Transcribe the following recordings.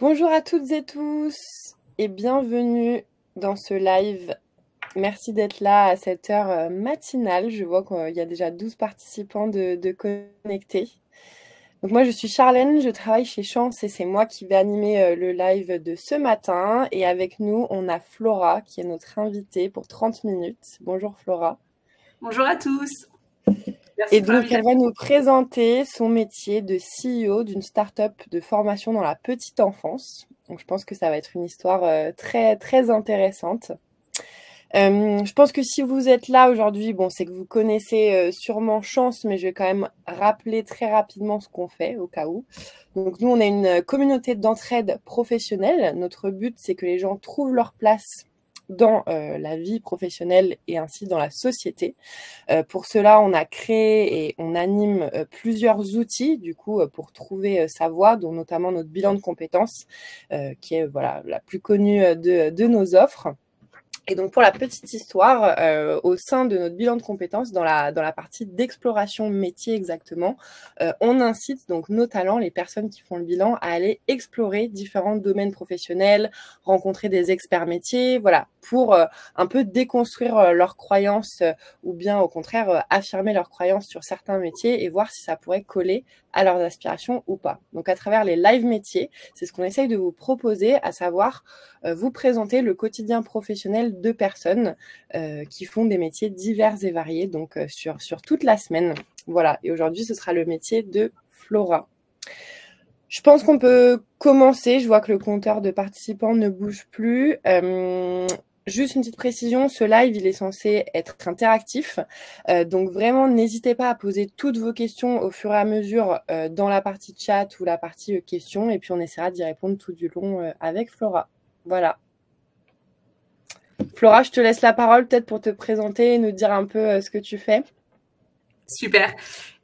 Bonjour à toutes et tous et bienvenue dans ce live. Merci d'être là à cette heure matinale. Je vois qu'il y a déjà 12 participants de connectés. Donc moi je suis Charlène, je travaille chez Chance et c'est moi qui vais animer le live de ce matin. Et avec nous on a Flora qui est notre invitée pour 30 minutes. Bonjour Flora. Bonjour à tous. Et Merci pour donc, elle l'invitation. va nous présenter son métier de CEO d'une start-up de formation dans la petite enfance. Donc, je pense que ça va être une histoire très, très intéressante. Je pense que si vous êtes là aujourd'hui, bon, c'est que vous connaissez sûrement Chance, mais je vais quand même rappeler très rapidement ce qu'on fait au cas où. Donc, nous, on est une communauté d'entraide professionnelle. Notre but, c'est que les gens trouvent leur place dans la vie professionnelle et ainsi dans la société. Pour cela, on a créé et on anime plusieurs outils du coup pour trouver sa voie, dont notamment notre bilan de compétences, qui est voilà la plus connue de nos offres. Et donc, pour la petite histoire, au sein de notre bilan de compétences, dans la partie d'exploration métier exactement, on incite donc nos talents, les personnes qui font le bilan, à aller explorer différents domaines professionnels, rencontrer des experts métiers, voilà, pour un peu déconstruire leurs croyances ou bien au contraire affirmer leurs croyances sur certains métiers et voir si ça pourrait coller à leurs aspirations ou pas. Donc, à travers les live métiers, c'est ce qu'on essaye de vous proposer, à savoir vous présenter le quotidien professionnel de personnes qui font des métiers divers et variés, donc sur toute la semaine. Voilà, et aujourd'hui, ce sera le métier de Flora. Je pense qu'on peut commencer. Je vois que le compteur de participants ne bouge plus. Juste une petite précision, ce live, il est censé être interactif. Donc vraiment, n'hésitez pas à poser toutes vos questions au fur et à mesure dans la partie chat ou la partie questions. Et puis, on essaiera d'y répondre tout du long avec Flora. Voilà. Flora, je te laisse la parole peut-être pour te présenter et nous dire un peu ce que tu fais. Super.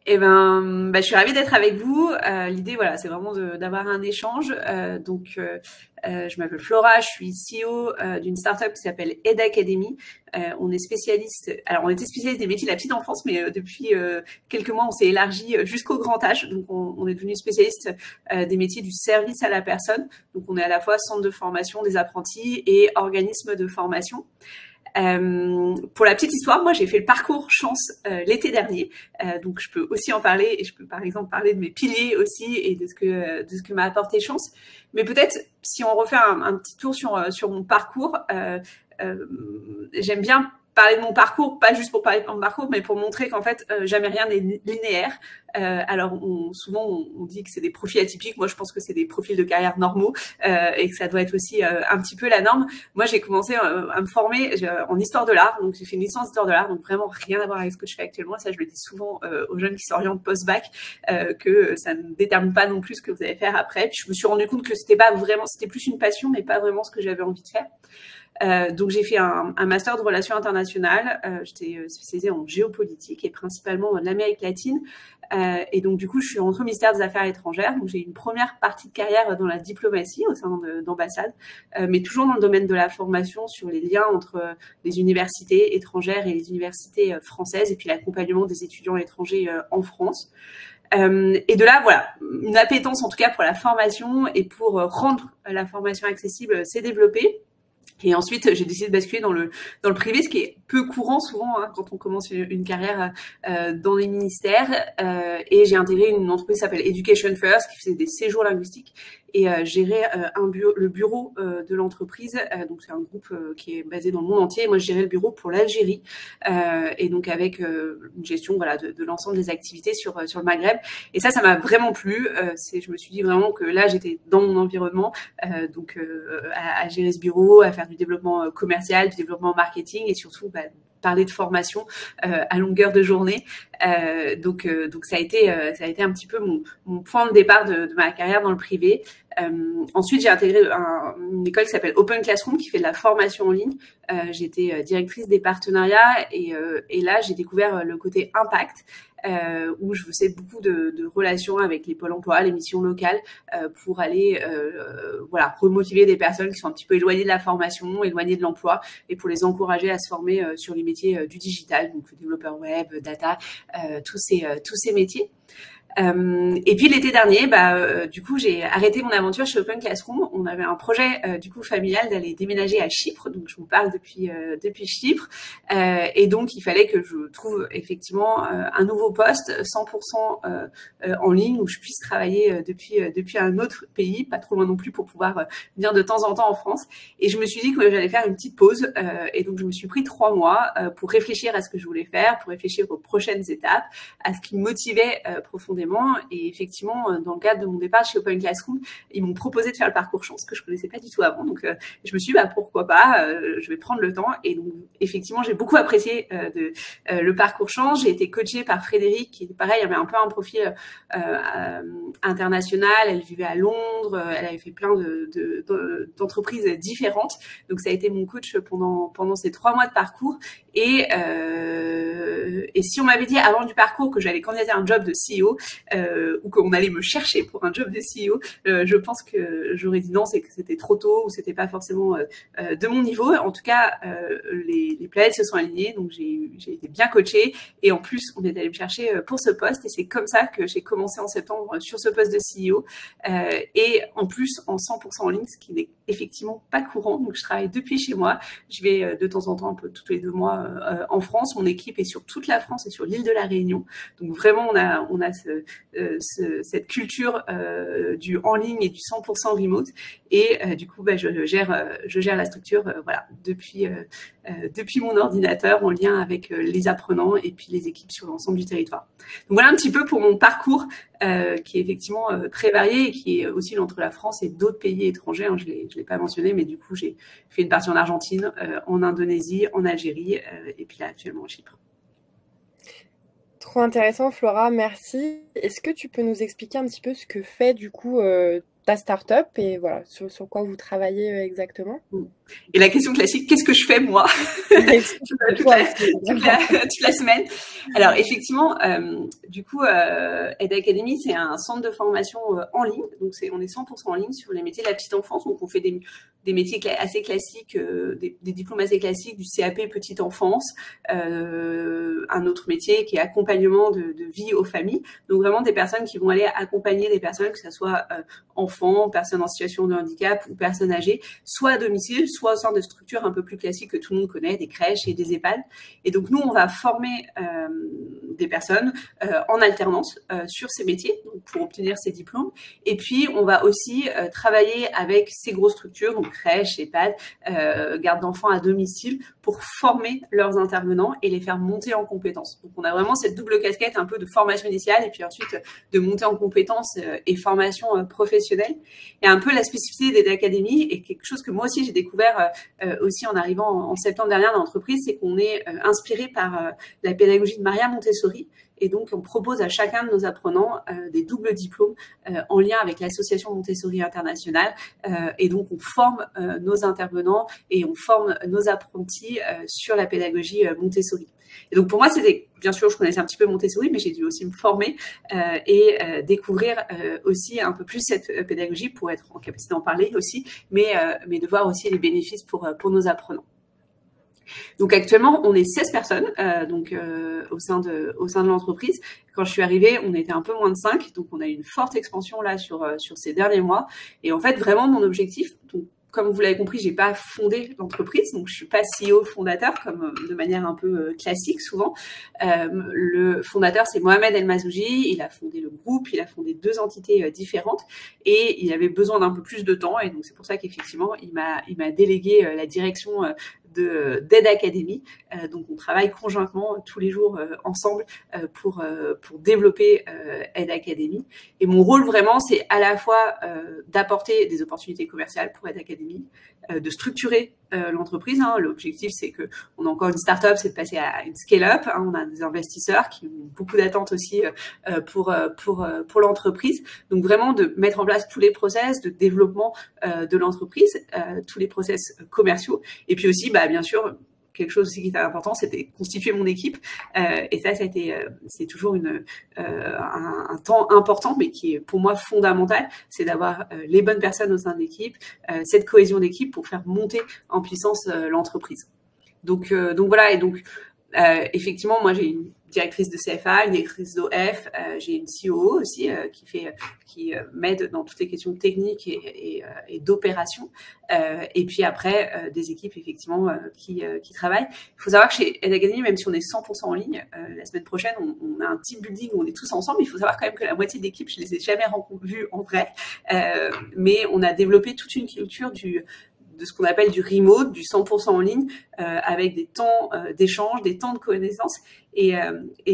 Eh ben, je suis ravie d'être avec vous. L'idée, voilà, c'est vraiment d'avoir un échange. Je m'appelle Flora, je suis CEO d'une startup qui s'appelle Ed Academy. On est spécialiste. Alors, on était spécialiste des métiers de la petite enfance, mais depuis quelques mois, on s'est élargi jusqu'au grand âge. Donc, on est devenu spécialiste des métiers du service à la personne. Donc, on est à la fois centre de formation des apprentis et organisme de formation. Pour la petite histoire, moi j'ai fait le parcours Chance l'été dernier, donc je peux aussi en parler et je peux par exemple parler de mes piliers aussi et de ce que m'a apporté Chance. Mais peut-être si on refait un petit tour sur mon parcours, j'aime bien parler de mon parcours, pas juste pour parler de mon parcours, mais pour montrer qu'en fait, jamais rien n'est linéaire. Alors, souvent, on dit que c'est des profils atypiques. Moi, je pense que c'est des profils de carrière normaux et que ça doit être aussi un petit peu la norme. Moi, j'ai commencé à me former en histoire de l'art. Donc, j'ai fait une licence d'histoire de l'art. Donc, vraiment rien à voir avec ce que je fais actuellement. Ça, je le dis souvent aux jeunes qui s'orientent post-bac, que ça ne détermine pas non plus ce que vous allez faire après. Puis, je me suis rendu compte que c'était plus une passion, mais pas vraiment ce que j'avais envie de faire. Donc j'ai fait un master de relations internationales. J'étais spécialisée en géopolitique et principalement en Amérique latine. Et donc du coup, je suis rentrée au ministère des Affaires étrangères. Donc j'ai une première partie de carrière dans la diplomatie au sein d'ambassades, mais toujours dans le domaine de la formation sur les liens entre les universités étrangères et les universités françaises, et puis l'accompagnement des étudiants étrangers en France. Et de là, voilà, une appétence en tout cas pour la formation et pour rendre la formation accessible s'est développée. Et ensuite, j'ai décidé de basculer dans le privé, ce qui est peu courant souvent hein, quand on commence une carrière dans les ministères. Et j'ai intégré une entreprise qui s'appelle Education First, qui faisait des séjours linguistiques et gérait le bureau de l'entreprise. Donc c'est un groupe qui est basé dans le monde entier. Moi, je gérais le bureau pour l'Algérie et donc avec une gestion voilà de l'ensemble des activités sur le Maghreb. Et ça m'a vraiment plu. Je me suis dit vraiment que là, j'étais dans mon environnement, à gérer ce bureau, à faire du développement commercial, du développement marketing et surtout parler de formation à longueur de journée. Donc ça a été un petit peu mon point de départ de ma carrière dans le privé. Ensuite, j'ai intégré une école qui s'appelle Open Classroom qui fait de la formation en ligne. J'étais directrice des partenariats et là, j'ai découvert le côté impact. Où je faisais beaucoup de relations avec les pôles emploi, les missions locales, pour aller remotiver des personnes qui sont un petit peu éloignées de la formation, éloignées de l'emploi, et pour les encourager à se former sur les métiers du digital, donc le développeur web, data, tous ces métiers. Et puis l'été dernier, du coup, j'ai arrêté mon aventure chez Open Classroom. On avait un projet du coup familial d'aller déménager à Chypre, donc je vous parle depuis Chypre, et donc il fallait que je trouve effectivement un nouveau poste 100% en ligne où je puisse travailler depuis un autre pays, pas trop loin non plus, pour pouvoir venir de temps en temps en France. Et je me suis dit que j'allais faire une petite pause, et donc je me suis pris 3 mois pour réfléchir à ce que je voulais faire, pour réfléchir aux prochaines étapes, à ce qui me motivait profondément. Et effectivement, dans le cadre de mon départ chez Open Classroom, ils m'ont proposé de faire le parcours chance que je connaissais pas du tout avant. Donc, je me suis dit, pourquoi pas, je vais prendre le temps. Et donc, effectivement, j'ai beaucoup apprécié le parcours chance. J'ai été coachée par Frédéric, qui, pareil, avait un peu un profil international. Elle vivait à Londres. Elle avait fait plein d'entreprises différentes. Donc, ça a été mon coach pendant ces 3 mois de parcours. Et si on m'avait dit avant du parcours que j'allais candidater à un job de CEO, ou qu'on allait me chercher pour un job de CEO, je pense que j'aurais dit non, c'est que c'était trop tôt ou c'était pas forcément de mon niveau. En tout cas, les planètes se sont alignées, donc j'ai été bien coachée et en plus on est allé me chercher pour ce poste et c'est comme ça que j'ai commencé en septembre sur ce poste de CEO et en plus en 100% en ligne, ce qui n'est effectivement pas courant. Donc je travaille depuis chez moi, je vais de temps en temps un peu tous les 2 mois en France. Mon équipe est sur toute la France et sur l'île de la Réunion, donc vraiment on a cette culture du en ligne et du 100% remote et du coup je gère la structure voilà depuis mon ordinateur en lien avec les apprenants et puis les équipes sur l'ensemble du territoire. Donc voilà un petit peu pour mon parcours qui est effectivement très varié et qui est aussi entre la France et d'autres pays étrangers. Je l'ai pas mentionné, mais du coup j'ai fait une partie en Argentine, en Indonésie, en Algérie et puis là actuellement en Chypre. Trop intéressant, Flora, merci. Est-ce que tu peux nous expliquer un petit peu ce que fait du coup ta startup et voilà, sur quoi vous travaillez exactement? Et la question classique, qu'est-ce que je fais moi toute la semaine? Alors effectivement, du coup, Ed Academy, c'est un centre de formation en ligne. Donc on est 100% en ligne sur les métiers de la petite enfance. Donc on fait des métiers assez classiques, des diplômes assez classiques, du CAP petite enfance, un autre métier qui est accompagnement de vie aux familles. Donc vraiment des personnes qui vont aller accompagner des personnes, que ce soit enfants, personnes en situation de handicap ou personnes âgées, soit à domicile, soit au sein de structures un peu plus classiques que tout le monde connaît, des crèches et des EHPAD. Et donc nous, on va former des personnes en alternance sur ces métiers donc pour obtenir ces diplômes. Et puis, on va aussi travailler avec ces grosses structures, donc crèches, EHPAD, garde d'enfants à domicile, pour former leurs intervenants et les faire monter en compétences. Donc, on a vraiment cette double casquette un peu de formation initiale et puis ensuite de montée en compétences et formation professionnelle. Et un peu la spécificité d'Ed Academy et quelque chose que moi aussi j'ai découvert aussi en arrivant en septembre dernier dans l'entreprise, c'est qu'on est inspiré par la pédagogie de Maria Montessori. Et donc, on propose à chacun de nos apprenants des doubles diplômes en lien avec l'association Montessori internationale. Et donc, on forme nos intervenants et on forme nos apprentis sur la pédagogie Montessori. Et donc, pour moi, c'était, bien sûr, je connaissais un petit peu Montessori, mais j'ai dû aussi me former et découvrir aussi un peu plus cette pédagogie pour être en capacité d'en parler aussi, mais de voir aussi les bénéfices pour nos apprenants. Donc actuellement, on est 16 personnes au sein de l'entreprise. Quand je suis arrivée, on était un peu moins de 5, donc on a eu une forte expansion là sur ces derniers mois. Et en fait, vraiment, mon objectif, donc, comme vous l'avez compris, j'ai pas fondé l'entreprise, donc je suis pas CEO fondateur comme de manière un peu classique souvent. Le fondateur, c'est Mohamed El Mazouji. Il a fondé le groupe, il a fondé 2 entités différentes et il avait besoin d'un peu plus de temps. Et donc c'est pour ça qu'effectivement, il m'a délégué la direction d'Ed Academy. Donc on travaille conjointement tous les jours ensemble pour développer Ed Academy. Et mon rôle vraiment, c'est à la fois d'apporter des opportunités commerciales pour Ed Academy, de structurer l'entreprise. L'objectif, c'est que on a encore une start-up, c'est de passer à une scale-up. On a des investisseurs qui ont beaucoup d'attentes aussi pour l'entreprise. Donc vraiment de mettre en place tous les process de développement de l'entreprise, tous les process commerciaux. Et puis aussi, bien sûr, quelque chose aussi qui était important, c'était constituer mon équipe. Et ça a été, c'est toujours un temps important, mais qui est pour moi fondamental, c'est d'avoir les bonnes personnes au sein de l'équipe, cette cohésion d'équipe pour faire monter en puissance l'entreprise. Donc voilà, et donc effectivement, moi j'ai une directrice de CFA, une directrice d'OF, j'ai une COO aussi qui m'aide dans toutes les questions techniques et d'opération. Et puis après, des équipes effectivement qui travaillent. Il faut savoir que chez Ed Academy, même si on est 100% en ligne, la semaine prochaine, on a un team building où on est tous ensemble. Il faut savoir quand même que la moitié de l'équipe, je les ai jamais vus en vrai, mais on a développé toute une culture de ce qu'on appelle du remote, du 100% en ligne, avec des temps d'échange, des temps de connaissances. Et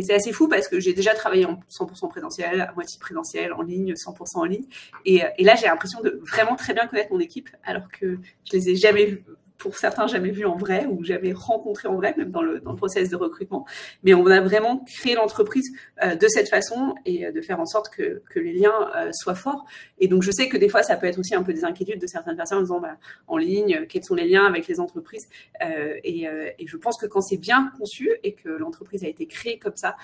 c'est assez fou parce que j'ai déjà travaillé en 100% présentiel, à moitié présentiel, en ligne, 100% en ligne. Et là, j'ai l'impression de vraiment très bien connaître mon équipe, alors que je les ai jamais vus, pour certains, jamais vus en vrai ou jamais rencontrés en vrai, même dans le process de recrutement. Mais on a vraiment créé l'entreprise de cette façon et de faire en sorte que les liens soient forts. Et donc, je sais que des fois, ça peut être aussi un peu des inquiétudes de certaines personnes en disant, en ligne, quels sont les liens avec les entreprises et je pense que quand c'est bien conçu et que l'entreprise a été créée comme ça,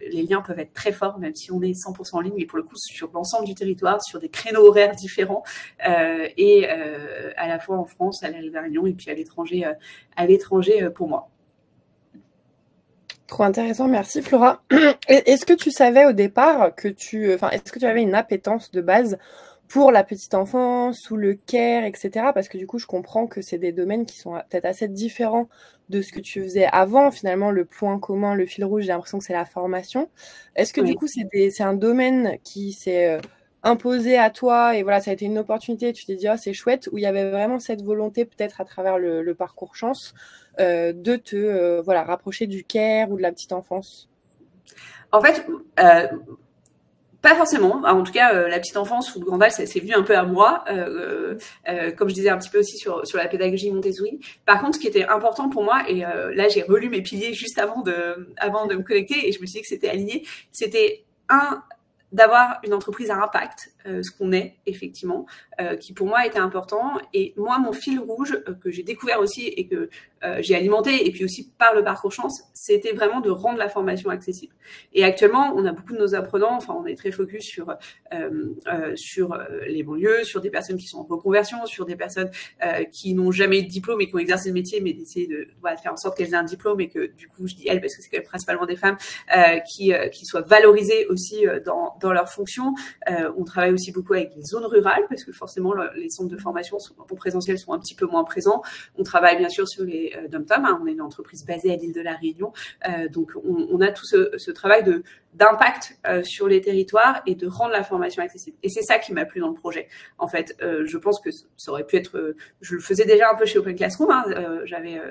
les liens peuvent être très forts, même si on est 100% en ligne, et pour le coup, sur l'ensemble du territoire, sur des créneaux horaires différents, et à la fois en France, à La Réunion, et puis à l'étranger pour moi. Trop intéressant, merci Flora. Est-ce que tu savais au départ que est-ce que tu avais une appétence de base pour la petite enfance ou le care, etc. Parce que du coup, je comprends que c'est des domaines qui sont peut-être assez différents de ce que tu faisais avant. Finalement, le point commun, le fil rouge, j'ai l'impression que c'est la formation. Est-ce que du coup, c'est un domaine qui s'est imposé à toi et voilà, ça a été une opportunité, tu t'es dit, oh, c'est chouette, où il y avait vraiment cette volonté, peut-être à travers le parcours chance, de te rapprocher du care ou de la petite enfance? En fait, pas forcément. En tout cas, la petite enfance ou le grand âge, c'est venu un peu à moi, comme je disais un petit peu aussi sur la pédagogie Montessori. Par contre, ce qui était important pour moi, et là j'ai relu mes piliers juste avant de me connecter, et je me suis dit que c'était aligné, c'était d'avoir une entreprise à impact, ce qu'on est effectivement, qui pour moi était important. Et moi, mon fil rouge que j'ai découvert aussi et que j'ai alimenté, et puis aussi par le parcours chance, c'était vraiment de rendre la formation accessible. Et actuellement, on a beaucoup de nos apprenants, enfin on est très focus sur les banlieues, sur des personnes qui sont en reconversion, sur des personnes qui n'ont jamais eu de diplôme et qui ont exercé le métier, mais d'essayer de faire en sorte qu'elles aient un diplôme, et que du coup, je dis elles parce que c'est quand même principalement des femmes, qui soient valorisées aussi dans leurs fonctions. On travaille aussi beaucoup avec les zones rurales, parce que forcément, les centres de formation en présentiel sont un petit peu moins présents. On travaille bien sûr sur les dom-tom, on est une entreprise basée à l'île de la Réunion, donc on a tout ce travail d'impact sur les territoires et de rendre la formation accessible. Et c'est ça qui m'a plu dans le projet. En fait, je pense que ça aurait pu être... je le faisais déjà un peu chez Open Classroom.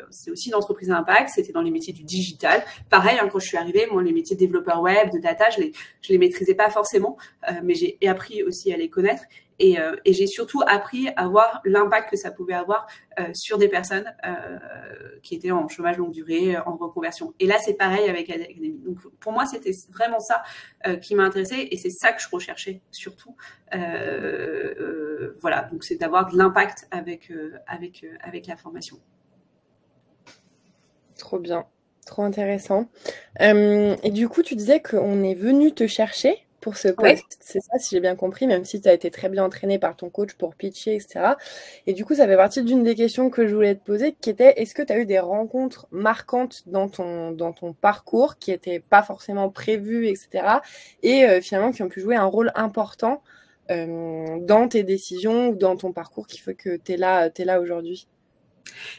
C'est aussi une entreprise à impact. C'était dans les métiers du digital. Pareil, quand je suis arrivée, moi, les métiers de développeur web, de data, je les maîtrisais pas forcément, mais j'ai appris aussi à les connaître. Et j'ai surtout appris à voir l'impact que ça pouvait avoir sur des personnes qui étaient en chômage longue durée, en reconversion. Et là, c'est pareil avec Academy. Donc, pour moi, c'était vraiment ça qui m'a intéressée, et c'est ça que je recherchais surtout. Voilà, donc c'est d'avoir de l'impact avec la formation. Trop bien, trop intéressant. Et du coup, tu disais qu'on est venu te chercher pour ce poste, ouais. C'est ça, si j'ai bien compris, même si tu as été très bien entraîné par ton coach pour pitcher, etc. Et du coup, ça fait partie d'une des questions que je voulais te poser, qui était, est-ce que tu as eu des rencontres marquantes dans ton parcours, qui n'étaient pas forcément prévues, etc. Et finalement, qui ont pu jouer un rôle important dans tes décisions ou dans ton parcours qui fait que tu es là aujourd'hui?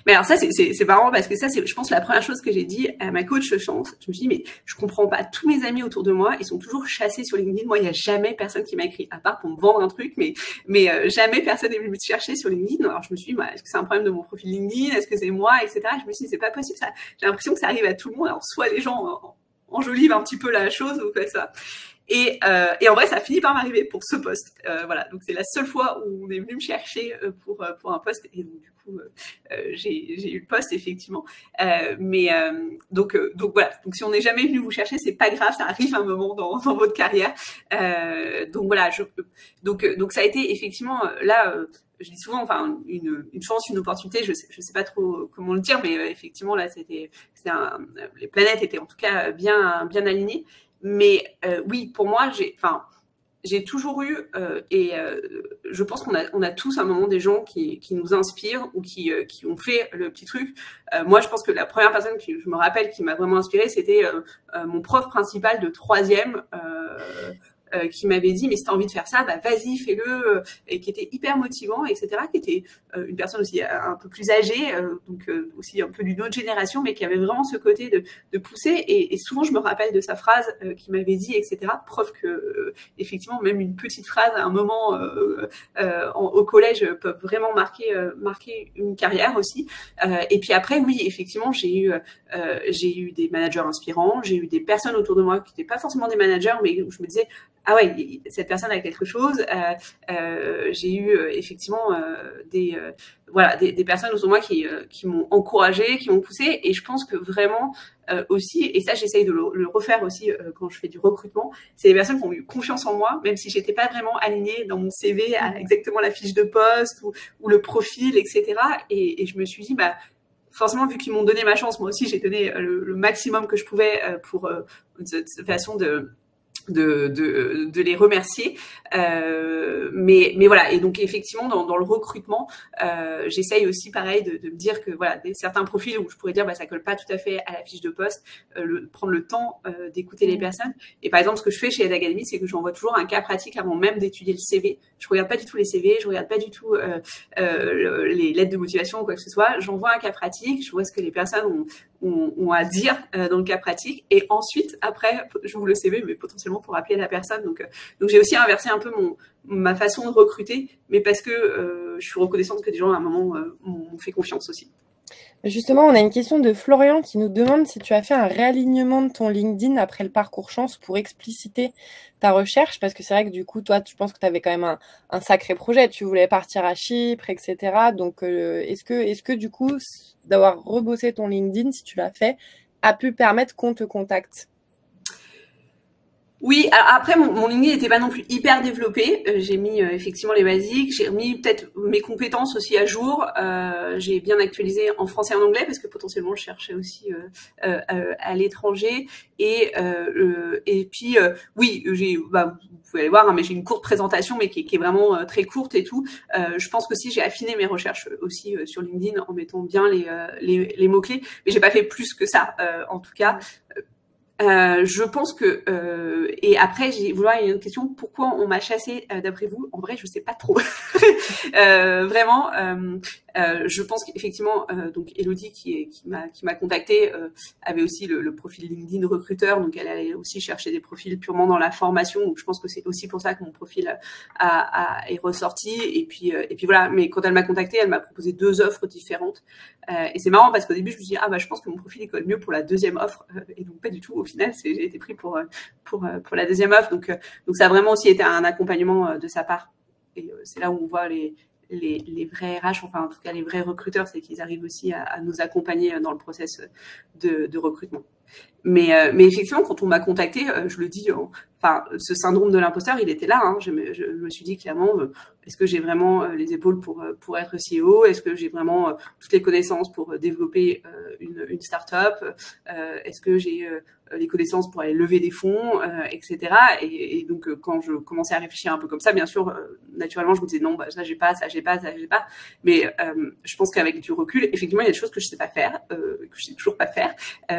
Mais alors ça, c'est marrant, parce que ça, c'est, je pense, la première chose que j'ai dit à ma coach chance. Je me suis dit, mais je comprends pas, tous mes amis autour de moi, ils sont toujours chassés sur LinkedIn. Moi, il n'y a jamais personne qui m'a écrit, à part pour me vendre un truc, mais jamais personne n'est venu me chercher sur LinkedIn. Alors je me suis dit, est-ce que c'est un problème de mon profil LinkedIn? Est-ce que c'est moi, etc. Je me suis dit, c'est pas possible, ça. J'ai l'impression que ça arrive à tout le monde. Alors soit les gens enjolivent un petit peu la chose ou quoi ça. Et en vrai, ça a fini par m'arriver pour ce poste. Voilà, donc c'est la seule fois où on est venu me chercher pour un poste. Et donc, du coup, j'ai eu le poste, effectivement. Donc voilà. Donc si on n'est jamais venu vous chercher, c'est pas grave, ça arrive un moment dans votre carrière. Donc voilà. Donc ça a été effectivement là. Je dis souvent, enfin, une chance, une opportunité. Je sais pas trop comment le dire, mais effectivement là, les planètes étaient en tout cas bien alignées. Mais oui, pour moi, j'ai toujours eu, je pense on a tous à un moment des gens qui nous inspirent ou qui ont fait le petit truc. Moi, je pense que la première personne je me rappelle qui m'a vraiment inspirée, c'était mon prof principal de troisième. Qui m'avait dit mais si t'as envie de faire ça, bah vas-y, fais-le, et qui était hyper motivant, etc. Qui était une personne aussi un peu plus âgée, donc aussi un peu d'une autre génération, mais qui avait vraiment ce côté de pousser. Et souvent je me rappelle de sa phrase qui m'avait dit, etc. Preuve que effectivement même une petite phrase à un moment au collège peuvent vraiment marquer une carrière aussi. Et puis après, oui, effectivement, j'ai eu des managers inspirants, j'ai eu des personnes autour de moi qui n'étaient pas forcément des managers, mais où je me disais ah ouais, cette personne a quelque chose. J'ai eu effectivement des personnes autour de moi qui m'ont encouragée, qui m'ont poussée. Et je pense que vraiment aussi, et ça j'essaye de le refaire aussi quand je fais du recrutement, c'est les personnes qui ont eu confiance en moi, même si j'étais pas vraiment alignée dans mon CV à exactement la fiche de poste ou le profil, etc. Et je me suis dit, bah forcément, vu qu'ils m'ont donné ma chance, moi aussi j'ai donné le maximum que je pouvais pour de façon de les remercier, mais voilà. Et donc effectivement dans le recrutement, j'essaye aussi pareil de me dire que voilà, certains profils où je pourrais dire bah ça colle pas tout à fait à la fiche de poste, prendre le temps d'écouter les personnes. Et par exemple, ce que je fais chez Ed Academy, c'est que j'envoie toujours un cas pratique avant même d'étudier le CV. Je regarde pas du tout les CV, je regarde pas du tout les lettres de motivation ou quoi que ce soit. J'envoie un cas pratique, je vois ce que les personnes ont à dire dans le cas pratique, et ensuite après j'ouvre le CV, mais potentiellement pour appeler la personne. Donc j'ai aussi inversé un peu ma façon de recruter, mais parce que je suis reconnaissante que des gens à un moment m'ont fait confiance aussi. Justement, on a une question de Florian qui nous demande si tu as fait un réalignement de ton LinkedIn après le parcours chance pour expliciter ta recherche, parce que c'est vrai que du coup, toi, tu penses que tu avais quand même un sacré projet, tu voulais partir à Chypre, etc. Donc, est-ce que du coup, d'avoir rebossé ton LinkedIn, si tu l'as fait, a pu permettre qu'on te contacte? Oui, alors après mon LinkedIn n'était pas non plus hyper développé. J'ai mis effectivement les basiques, j'ai remis peut-être mes compétences aussi à jour. J'ai bien actualisé en français et en anglais parce que potentiellement je cherchais aussi à l'étranger. Et puis oui, vous pouvez aller voir, hein, mais j'ai une courte présentation, mais qui est vraiment très courte et tout. Je pense qu'aussi j'ai affiné mes recherches aussi sur LinkedIn en mettant bien les mots clés, mais j'ai pas fait plus que ça en tout cas. Je pense que et après il y a une autre question, pourquoi on m'a chassée d'après vous? En vrai je sais pas trop. Vraiment je pense qu'effectivement donc Elodie qui m'a contactée avait aussi le profil LinkedIn recruteur, donc elle allait aussi chercher des profils purement dans la formation, donc je pense que c'est aussi pour ça que mon profil est ressorti. Et puis voilà, mais quand elle m'a contactée, elle m'a proposé 2 offres différentes, et c'est marrant parce qu'au début je me suis dit ah bah je pense que mon profil il colle mieux pour la deuxième offre, et donc pas du tout. Au final j'ai été pris pour la deuxième offre, donc ça a vraiment aussi été un accompagnement de sa part. Et c'est là où on voit les vrais RH, enfin en tout cas les vrais recruteurs, c'est qu'ils arrivent aussi à nous accompagner dans le process de recrutement. Mais effectivement, quand on m'a contacté, je le dis, enfin, ce syndrome de l'imposteur, il était là. Hein. Je me suis dit clairement, est-ce que j'ai vraiment les épaules pour être CEO? Est-ce que j'ai vraiment toutes les connaissances pour développer une start-up? Est-ce que j'ai les connaissances pour aller lever des fonds, etc. Et donc, quand je commençais à réfléchir un peu comme ça, bien sûr, naturellement, je me disais non, bah, ça j'ai pas. Mais je pense qu'avec du recul, effectivement, il y a des choses que je sais pas faire, que je sais toujours pas faire,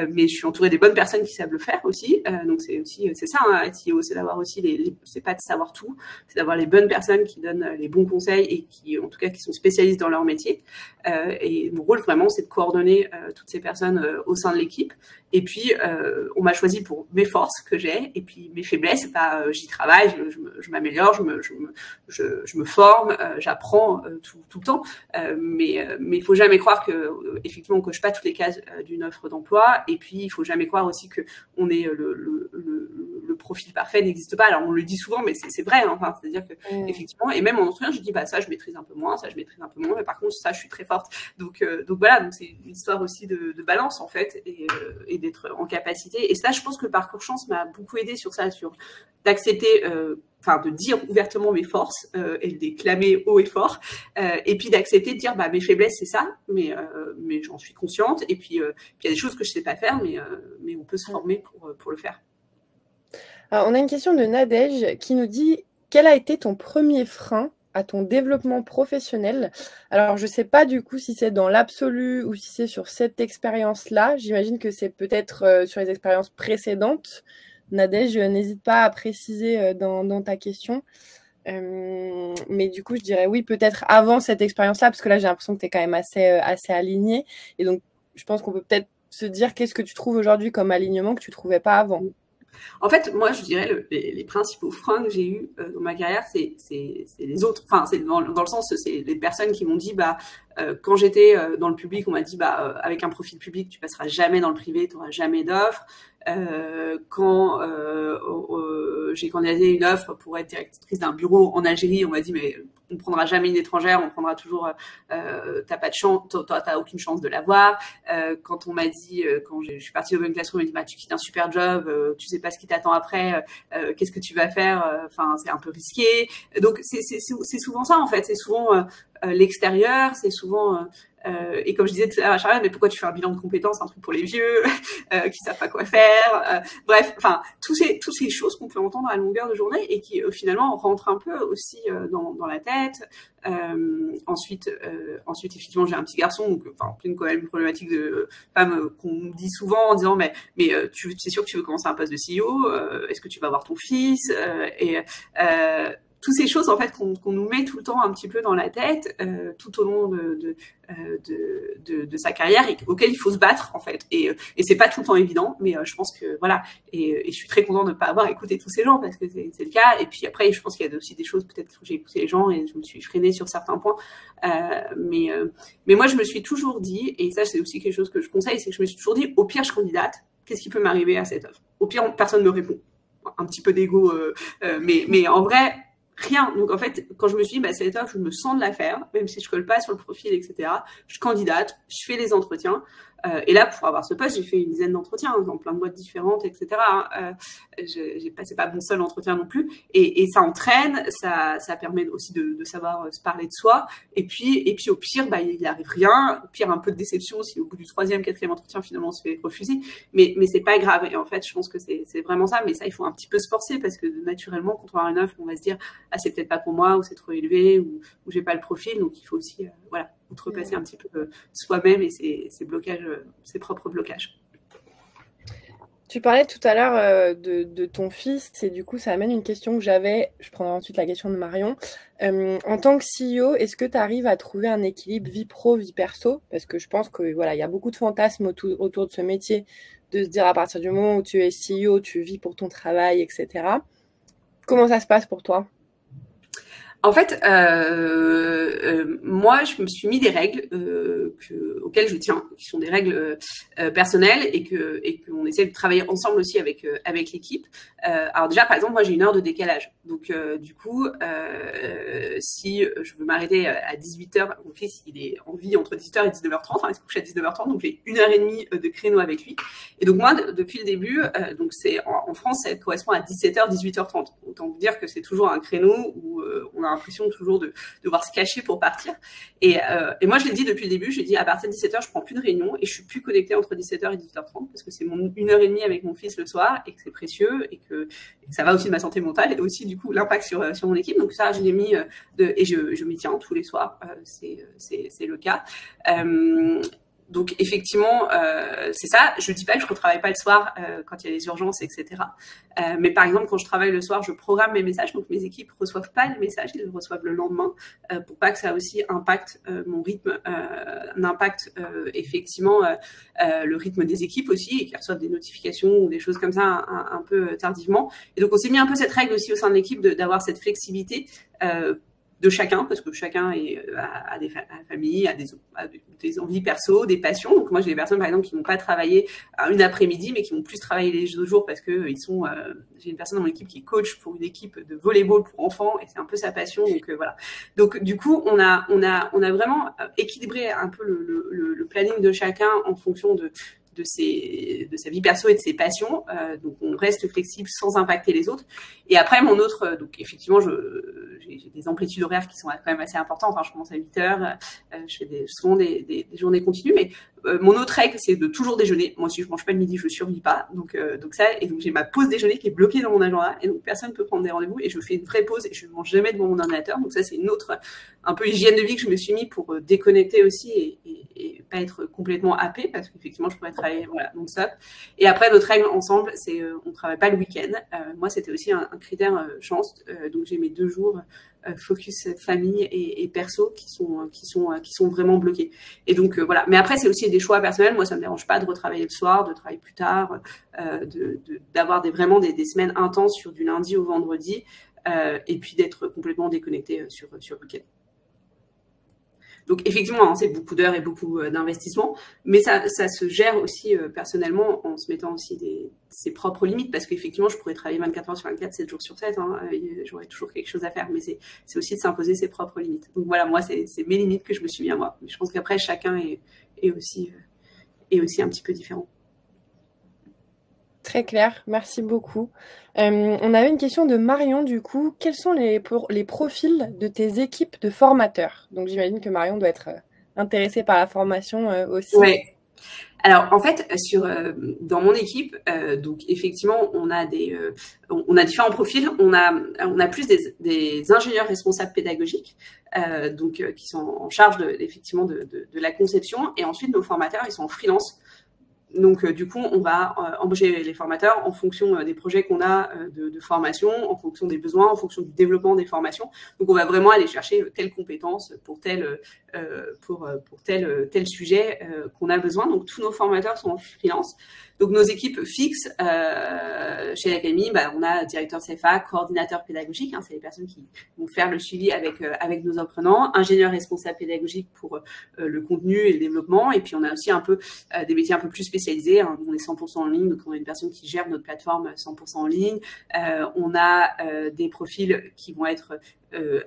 mais je suis entourée des bonnes personnes qui savent le faire aussi. Donc c'est ça, hein, être CEO, c'est d'avoir aussi c'est pas de savoir tout, c'est d'avoir les bonnes personnes qui donnent les bons conseils et qui, en tout cas, qui sont spécialistes dans leur métier. Et mon rôle vraiment, c'est de coordonner toutes ces personnes au sein de l'équipe. Et puis, on m'a choisi pour mes forces que j'ai, et puis mes faiblesses, bah, j'y travaille, je m'améliore, je me forme, j'apprends tout le temps. Mais il faut jamais croire que effectivement on coche pas toutes les cases d'une offre d'emploi. Et puis il faut jamais croire aussi que on est le profil parfait n'existe pas. Alors on le dit souvent, mais c'est vrai. Hein, enfin, c'est-à-dire que effectivement, et même en entretien, je dis bah ça je maîtrise un peu moins, ça je maîtrise un peu moins, mais par contre ça je suis très forte. Donc voilà, donc c'est une histoire aussi de balance en fait, et d'être en capacité. Et ça, je pense que le parcours chance m'a beaucoup aidé sur ça, sur d'accepter. Enfin, de dire ouvertement mes forces et de les clamer haut et fort, et puis d'accepter de dire bah mes faiblesses c'est ça, mais j'en suis consciente, et puis il y a des choses que je sais pas faire, mais on peut se former pour le faire. Alors, on a une question de Nadège qui nous dit quel a été ton premier frein à ton développement professionnel? Alors, je ne sais pas du coup si c'est dans l'absolu ou si c'est sur cette expérience-là. J'imagine que c'est peut-être sur les expériences précédentes. Nadège, n'hésite pas à préciser dans ta question. Mais du coup, je dirais oui, peut-être avant cette expérience-là, parce que là, j'ai l'impression que tu es quand même assez aligné. Et donc, je pense qu'on peut peut-être se dire qu'est-ce que tu trouves aujourd'hui comme alignement que tu ne trouvais pas avant. En fait, moi, je dirais les principaux freins que j'ai eus dans ma carrière, c'est les autres. Enfin, c'est dans le sens, c'est les personnes qui m'ont dit, quand j'étais dans le public, on m'a dit, avec un profil public, tu passeras jamais dans le privé, tu n'auras jamais d'offre. Quand j'ai candidaté une offre pour être directrice d'un bureau en Algérie, on m'a dit, mais on ne prendra jamais une étrangère, on prendra toujours, t'as pas de chance, t'as aucune chance de l'avoir. Quand on m'a dit, quand je suis partie au Open Classroom, on m'a dit, tu quittes un super job, tu sais pas ce qui t'attend après, qu'est-ce que tu vas faire, enfin, c'est un peu risqué. Donc, c'est souvent ça, en fait, c'est souvent l'extérieur, c'est souvent et comme je disais tout à l'heure à Charlotte, mais pourquoi tu fais un bilan de compétences, un truc pour les vieux qui savent pas quoi faire, bref, enfin toutes ces choses qu'on peut entendre à longueur de journée et qui finalement rentrent un peu aussi dans la tête. Ensuite effectivement j'ai un petit garçon, donc plein quand même une problématique de femme qu'on me dit souvent en disant mais c'est sûr que tu veux commencer un poste de CEO, est-ce que tu vas voir ton fils, toutes ces choses en fait qu'on nous met tout le temps un petit peu dans la tête tout au long de sa carrière et auquel il faut se battre en fait, et c'est pas tout le temps évident, mais je pense que voilà, et je suis très contente de ne pas avoir écouté tous ces gens parce que c'est le cas. Et puis après je pense qu'il y a aussi des choses peut-être où j'ai écouté les gens et je me suis freinée sur certains points, mais moi je me suis toujours dit, et ça c'est aussi quelque chose que je conseille, c'est que je me suis toujours dit, au pire je candidate, qu'est-ce qui peut m'arriver à cette offre, au pire personne ne me répond, un petit peu d'ego, mais en vrai rien. Donc en fait, quand je me suis dit, cette offre, je me sens de la faire, même si je colle pas sur le profil, etc. Je candidate, je fais les entretiens. Et là, pour avoir ce poste, j'ai fait une dizaine d'entretiens dans plein de boîtes différentes, etc. J'ai passé pas mon seul entretien non plus. Et ça entraîne, ça permet aussi de savoir se parler de soi. Et puis au pire, il n'y arrive rien. Au pire, un peu de déception si au bout du troisième, quatrième entretien, finalement, on se fait refuser. Mais c'est pas grave. Et en fait, je pense que c'est vraiment ça. Mais ça, il faut un petit peu se forcer parce que naturellement, quand on va avoir une offre, on va se dire, ah, c'est peut-être pas pour moi, ou c'est trop élevé, ou j'ai pas le profil. Donc, il faut aussi, outrepasser un petit peu soi-même et ses blocages, ses propres blocages. Tu parlais tout à l'heure de ton fils et du coup ça amène une question que j'avais, je prendrai ensuite la question de Marion. En tant que CEO, est-ce que tu arrives à trouver un équilibre vie pro, vie perso? Parce que je pense que voilà, il y a beaucoup de fantasmes autour de ce métier, de se dire à partir du moment où tu es CEO, tu vis pour ton travail, etc. Comment ça se passe pour toi? En fait, moi, je me suis mis des règles auxquelles je tiens, qui sont des règles personnelles et qu'on essaie de travailler ensemble aussi avec l'équipe. Alors déjà, par exemple, moi, j'ai une heure de décalage. Donc, du coup, si je veux m'arrêter à 18h, mon fils, il est en vie entre 18h et 19h30, il se couche à 19h30, donc j'ai 1h30 de créneau avec lui. Et donc, moi, depuis le début, donc c'est en France, ça correspond à 17h, 18h30. Autant vous dire que c'est toujours un créneau où on a l'impression toujours de devoir se cacher pour partir. Et moi, je l'ai dit depuis le début, j'ai dit à partir de 17h, je prends plus de réunion et je suis plus connectée entre 17h et 18h30 parce que c'est mon 1h30 avec mon fils le soir et que c'est précieux et que ça va aussi de ma santé mentale et aussi du coup l'impact sur mon équipe. Donc ça, je l'ai mis et je m'y tiens tous les soirs. C'est le cas. Donc effectivement, c'est ça. Je dis pas que je retravaille pas le soir quand il y a les urgences, etc. Mais par exemple, quand je travaille le soir, je programme mes messages. Donc mes équipes reçoivent pas le message, ils le reçoivent le lendemain, pour pas que ça aussi impacte mon rythme, impacte effectivement le rythme des équipes aussi, et qu'ils reçoivent des notifications ou des choses comme ça un peu tardivement. Et donc on s'est mis un peu cette règle aussi au sein de l'équipe d'avoir cette flexibilité. De chacun, parce que chacun a des familles, a des envies perso, des passions. Donc moi, j'ai des personnes, par exemple, qui n'ont pas travaillé une après-midi, mais qui vont plus travailler les jours parce que j'ai une personne dans mon équipe qui est coach pour une équipe de volleyball pour enfants et c'est un peu sa passion. Donc voilà. Donc du coup, on a vraiment équilibré un peu le planning de chacun en fonction de sa vie perso et de ses passions. Donc on reste flexible sans impacter les autres. Et après, mon autre, donc effectivement, j'ai des amplitudes horaires qui sont quand même assez importantes. Je commence à 8h, je fais souvent des journées continues, mais mon autre règle, c'est de toujours déjeuner. Moi, si je mange pas le midi, je survis pas. Donc ça, et donc j'ai ma pause déjeuner qui est bloquée dans mon agenda, et donc personne peut prendre des rendez-vous, et je fais une vraie pause, et je ne mange jamais devant mon ordinateur. Donc ça, c'est une autre un peu hygiène de vie que je me suis mis pour déconnecter aussi et pas être complètement happée, parce qu'effectivement, je pourrais travailler non-stop. Et après, notre règle ensemble, c'est on travaille pas le week-end. Moi, c'était aussi un critère chance. Donc j'ai mes 2 jours focus famille et perso qui sont vraiment bloqués. Et donc voilà. Mais après, c'est aussi des choix personnels. Moi, ça me dérange pas de retravailler le soir, de travailler plus tard, d'avoir vraiment des semaines intenses sur du lundi au vendredi, et puis d'être complètement déconnecté sur le week-end. Donc effectivement, hein, c'est beaucoup d'heures et beaucoup d'investissements, mais ça se gère aussi personnellement en se mettant aussi ses propres limites, parce qu'effectivement, je pourrais travailler 24 heures sur 24, 7 jours sur 7, hein, j'aurais toujours quelque chose à faire, mais c'est aussi de s'imposer ses propres limites. Donc voilà, moi, c'est mes limites que je me suis mis à moi. Mais je pense qu'après, chacun est aussi un petit peu différent. Très clair, merci beaucoup. On avait une question de Marion, du coup. Quels sont les profils de tes équipes de formateurs? Donc j'imagine que Marion doit être intéressée par la formation aussi. Ouais. Alors en fait, dans mon équipe, donc effectivement, on a différents profils. On a plus des ingénieurs responsables pédagogiques, donc qui sont en charge effectivement de la conception, et ensuite nos formateurs, ils sont en freelance. Donc, du coup, on va embaucher les formateurs en fonction des projets qu'on a de formation, en fonction des besoins, en fonction du développement des formations. Donc, on va vraiment aller chercher telle compétence pour tel sujet qu'on a besoin. Donc, tous nos formateurs sont en freelance. Donc, nos équipes fixes chez l'Académie, on a directeur CFA, coordinateur pédagogique, hein, c'est les personnes qui vont faire le suivi avec nos apprenants, ingénieur responsable pédagogique pour le contenu et le développement. Et puis, on a aussi un peu des métiers un peu plus spécialisés. Hein. On est 100% en ligne, donc on a une personne qui gère notre plateforme 100% en ligne. On a des profils qui vont être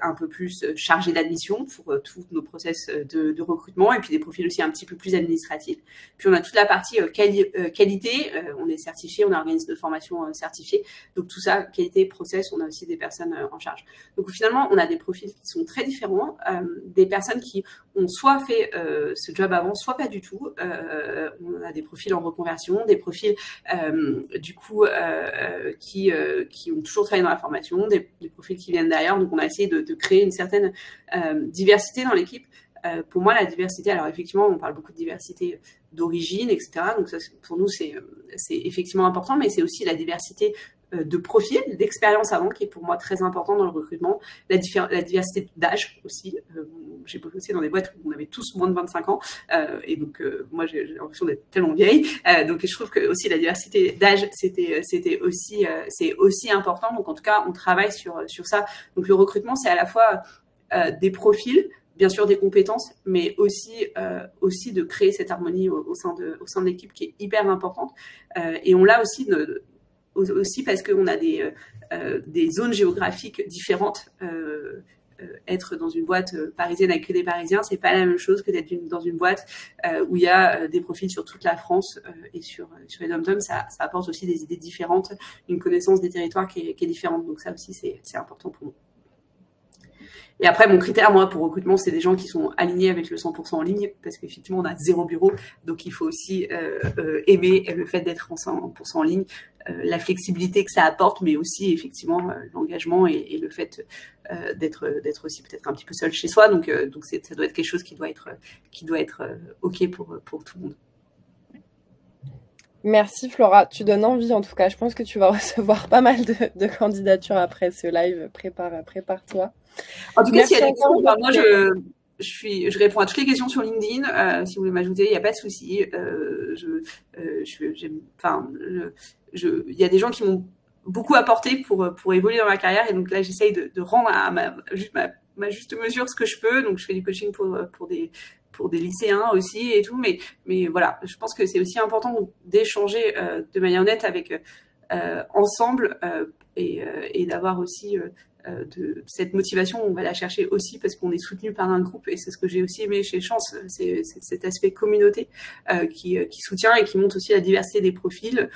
un peu plus chargés d'admission pour tous nos process de recrutement, et puis des profils aussi un petit peu plus administratifs. Puis on a toute la partie qualité, on est certifié, on a un organisme de formation certifié, donc tout ça, qualité, process, on a aussi des personnes en charge. Donc finalement, on a des profils qui sont très différents, des personnes qui ont soit fait ce job avant, soit pas du tout. On a des profils en reconversion, des profils du coup qui ont toujours travaillé dans la formation, des profils qui viennent d'ailleurs. Donc on a essayé de créer une certaine diversité dans l'équipe. Pour moi, la diversité, alors effectivement, on parle beaucoup de diversité d'origine, etc. Donc ça, pour nous, c'est effectivement important, mais c'est aussi la diversité de profil, d'expérience avant, qui est pour moi très important dans le recrutement, la diversité d'âge aussi. J'ai bossé dans des boîtes où on avait tous moins de 25 ans, et donc moi j'ai l'impression d'être tellement vieille, donc je trouve que aussi la diversité d'âge c'est aussi important. Donc en tout cas on travaille sur ça. Donc le recrutement, c'est à la fois des profils, bien sûr des compétences, mais aussi de créer cette harmonie au sein de l'équipe qui est hyper importante, et on l'a aussi parce qu'on a des zones géographiques différentes. Être dans une boîte parisienne avec que des Parisiens, c'est pas la même chose que d'être dans une boîte où il y a des profils sur toute la France, et sur les dom-toms, ça apporte aussi des idées différentes, une connaissance des territoires qui est différente. Donc ça aussi, c'est important pour nous. Et après, mon critère, moi, pour recrutement, c'est des gens qui sont alignés avec le 100% en ligne, parce qu'effectivement, on a 0 bureau, donc il faut aussi aimer le fait d'être en 100% en ligne, la flexibilité que ça apporte, mais aussi, effectivement, l'engagement et le fait d'être aussi peut-être un petit peu seul chez soi. Donc ça doit être quelque chose qui doit être OK pour tout le monde. Merci Flora, tu donnes envie en tout cas. Je pense que tu vas recevoir pas mal de candidatures après ce live. Prépare-toi. En tout cas, s'il y a des questions, moi je réponds à toutes les questions sur LinkedIn. Si vous voulez m'ajouter, il n'y a pas de souci. Il y a des gens qui m'ont beaucoup apporté pour évoluer dans ma carrière, et donc là j'essaye de rendre à ma juste mesure ce que je peux. Donc je fais du coaching pour des lycéens aussi et tout, mais voilà, je pense que c'est aussi important d'échanger de manière honnête avec ensemble, et d'avoir aussi de cette motivation. On va la chercher aussi parce qu'on est soutenu par un groupe, et c'est ce que j'ai aussi aimé chez Chance, c'est cet aspect communauté qui soutient et qui montre aussi la diversité des profils.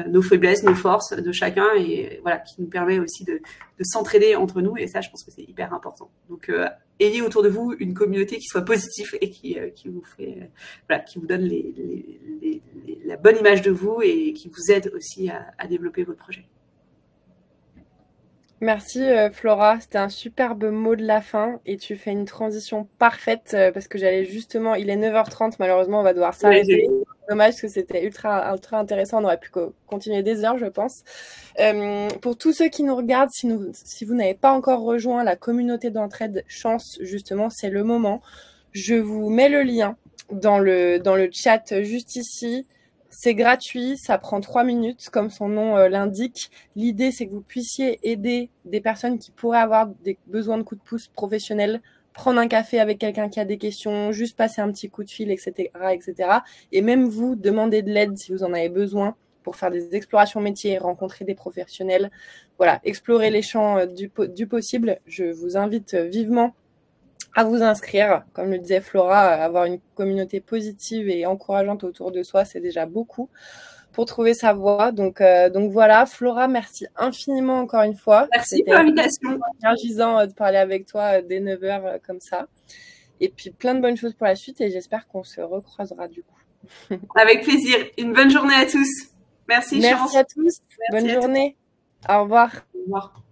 nos faiblesses, nos forces de chacun et voilà, qui nous permet aussi de s'entraider entre nous. Et ça, je pense que c'est hyper important. Donc, ayez autour de vous une communauté qui soit positive et qui vous fait, voilà, qui vous donne la bonne image de vous et qui vous aide aussi à développer votre projet. Merci Flora, c'était un superbe mot de la fin et tu fais une transition parfaite parce que j'allais justement, il est 9h30, malheureusement on va devoir s'arrêter. Dommage parce que c'était ultra intéressant, on aurait pu continuer des heures je pense. Pour tous ceux qui nous regardent, si vous n'avez pas encore rejoint la communauté d'entraide Chance, justement c'est le moment. Je vous mets le lien dans le chat juste ici. C'est gratuit, ça prend 3 minutes, comme son nom l'indique. L'idée, c'est que vous puissiez aider des personnes qui pourraient avoir des besoins de coups de pouce professionnels, prendre un café avec quelqu'un qui a des questions, juste passer un petit coup de fil, etc., etc. Et même vous, demander de l'aide si vous en avez besoin pour faire des explorations métiers, rencontrer des professionnels. Voilà, explorer les champs du possible. Je vous invite vivement à vous inscrire. Comme le disait Flora, avoir une communauté positive et encourageante autour de soi, c'est déjà beaucoup pour trouver sa voie. Donc voilà, Flora, merci infiniment encore une fois. Merci pour l'invitation. C'était énergisant de parler avec toi dès 9h comme ça. Et puis plein de bonnes choses pour la suite et j'espère qu'on se recroisera du coup. Avec plaisir. Une bonne journée à tous. Merci. Merci à tous. Bonne journée. Au revoir. Au revoir.